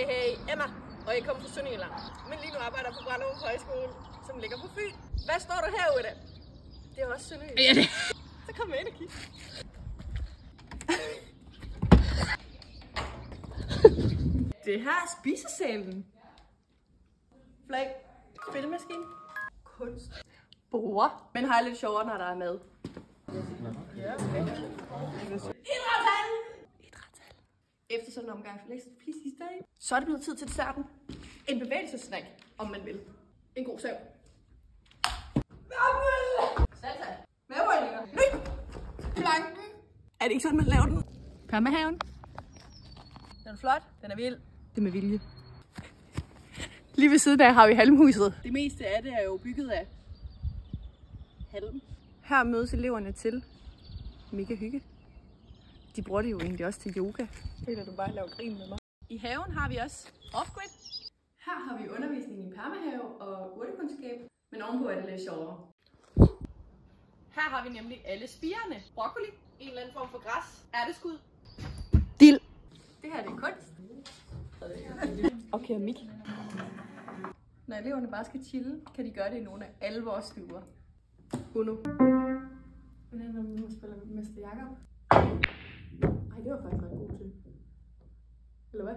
Hey, Emma, og jeg kommer fra Sønderjylland. Men lige nu arbejder jeg på Brandum Højskole, som ligger på Fyn. Hvad står der herude da? Det er også Sønderjylland. Ja, det. Så kom med ind og kig. Det her er spisesalen. Flag. Spillemaskine. Kunst. Bord. Men har jeg lidt sjovere, når der er mad. Ja, okay. Idrætshal. Efter sådan en omgang for længst sidste dag, så er det blevet tid til desserten. En bevægelsessnack, om man vil. En god sav. Salsa. Madrøgninger. Nej. Planken. Er det ikke sådan, man laver den? Permahaven. Den er flot. Den er vild. Det er med vilje. Lige ved siden af har vi halmhuset. Det meste af det er jo bygget af halm. Her mødes eleverne til mega hygge. De bruger det jo egentlig også til yoga. Føler du bare laver grin med mig? I haven har vi også off-grid. Her har vi undervisning i permahave og urtekundskab, men ovenpå er det lidt sjovere. Her har vi nemlig alle spirene. Broccoli, En eller anden form for græs. ærteskud, Dild. Det her det er kunst. og keramik. Når eleverne bare skal chille, kan de gøre det i nogle af alle vores stuer. Uno. Hvordan er det, spiller Mester Jakob? Ej, det var faktisk ret god til. Eller hvad?